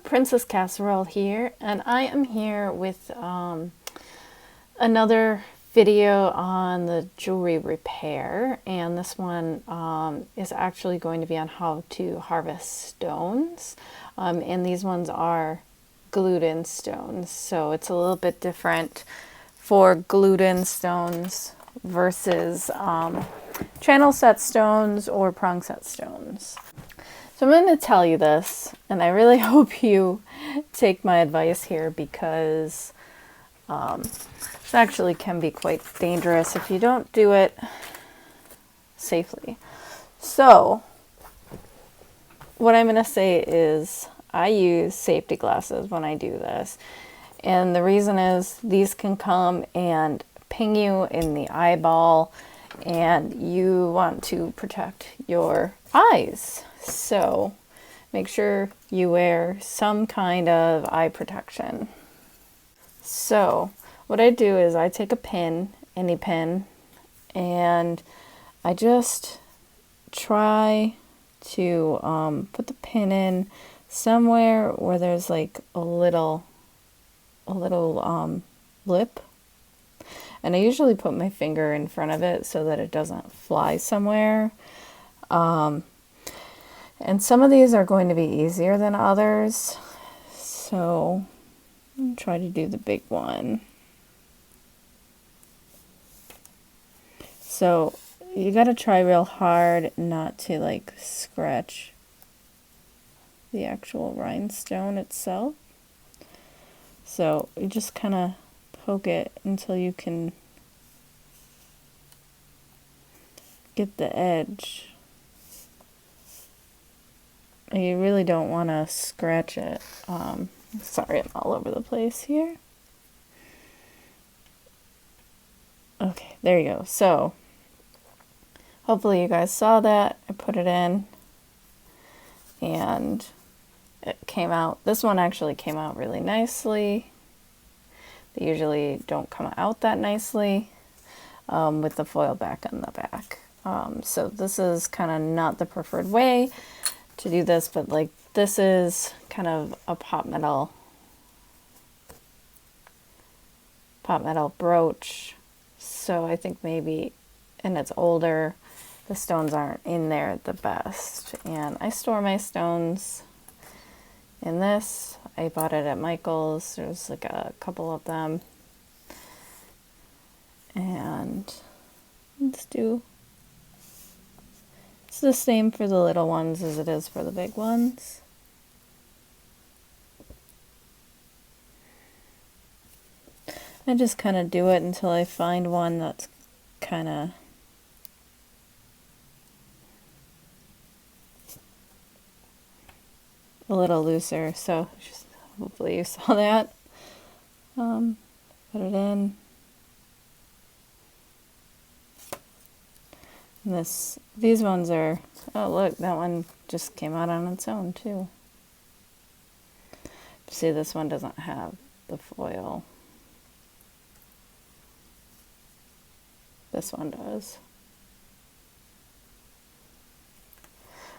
Princess Casserole here, and I am here with another video on the jewelry repair, and this one is actually going to be on how to harvest stones, and these ones are glued-in stones, so it's a little bit different for glued-in stones versus channel set stones or prong set stones. So I'm going to tell you this, and I really hope you take my advice here, because this actually can be quite dangerous if you don't do it safely. So what I'm going to say is I use safety glasses when I do this. And the reason is these can come and ping you in the eyeball, and you want to protect your eyes. So make sure you wear some kind of eye protection. So what I do is I take a pin, any pin, and I just try to put the pin in somewhere where there's like a little lip. And I usually put my finger in front of it so that it doesn't fly somewhere. And some of these are going to be easier than others. So I'm try to do the big one. So you got to try real hard not to like scratch the actual rhinestone itself. So you just kind of poke it until you can get the edge. You really don't want to scratch it. Sorry, I'm all over the place here. Okay, there you go. So hopefully you guys saw that. I put it in and it came out. This one actually came out really nicely. They usually don't come out that nicely with the foil back on the back. So this is kind of not the preferred way to do this, but like this is kind of a pot metal brooch. So I think maybe, and it's older, the stones aren't in there the best. And I store my stones in this. I bought it at Michael's. There's like a couple of them. And let's do, it's the same for the little ones as it is for the big ones. I just kind of do it until I find one that's kind of a little looser. So just, hopefully you saw that. Put it in. And these ones are, oh look, that one just came out on its own too. See, this one doesn't have the foil. This one does.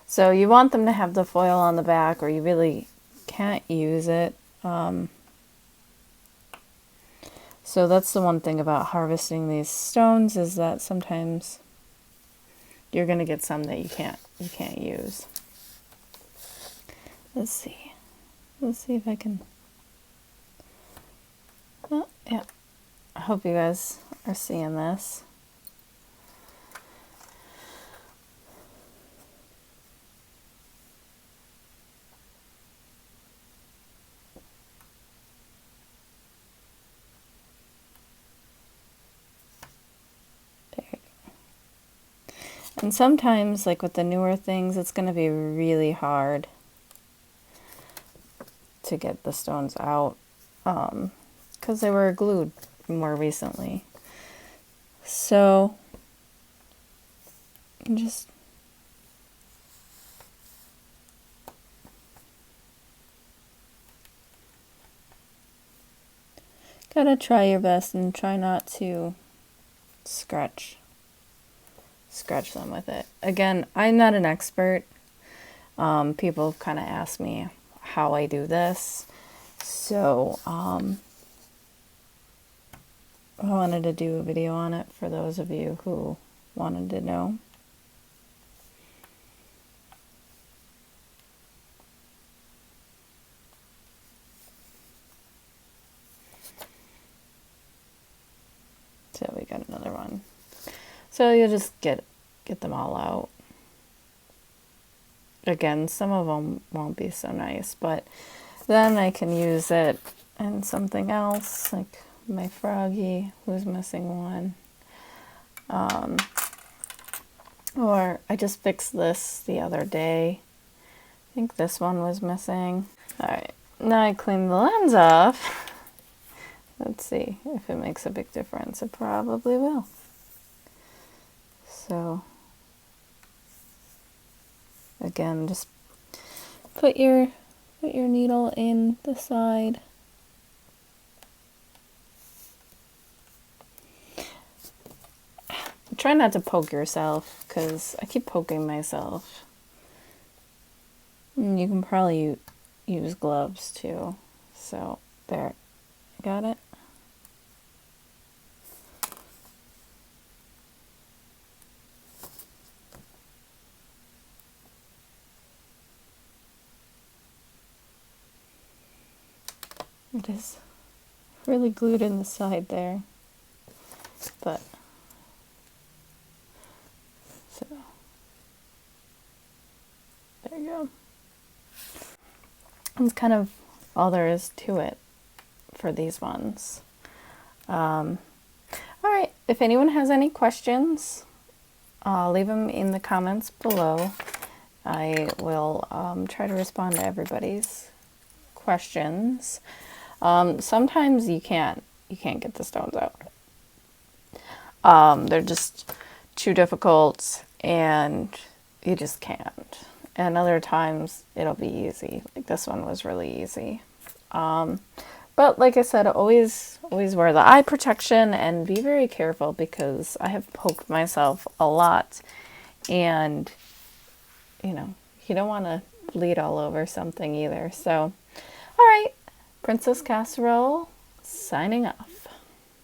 So you want them to have the foil on the back, or you really can't use it. So that's the one thing about harvesting these stones, is that sometimes you're going to get some that you can't use. Let's see if I can. Oh, yeah. I hope you guys are seeing this. And sometimes, like with the newer things, it's going to be really hard to get the stones out because they were glued more recently. So just gotta try your best and try not to scratch them with it. Again, I'm not an expert. People kind of ask me, how I do this. So I wanted to do a video on it for those of you who wanted to know. So we got another one. So you'll just get them all out. Again, some of them won't be so nice, but then I can use it in something else, like my froggy who's missing one. Or I just fixed this the other day. I think this one was missing. Alright, now I clean the lens off. Let's see if it makes a big difference. It probably will. So, again, just put your needle in the side. Try not to poke yourself, because I keep poking myself. And you can probably use gloves too. So, there. Got it? It is really glued in the side there. But, so, there you go. That's kind of all there is to it for these ones. Alright, if anyone has any questions, leave them in the comments below. I will try to respond to everybody's questions. Sometimes you can't get the stones out. They're just too difficult and you just can't. And other times it'll be easy. Like this one was really easy. But like I said, always wear the eye protection and be very careful, because I have poked myself a lot, and you know, you don't want to bleed all over something either. So, all right, Princess Casserole signing off.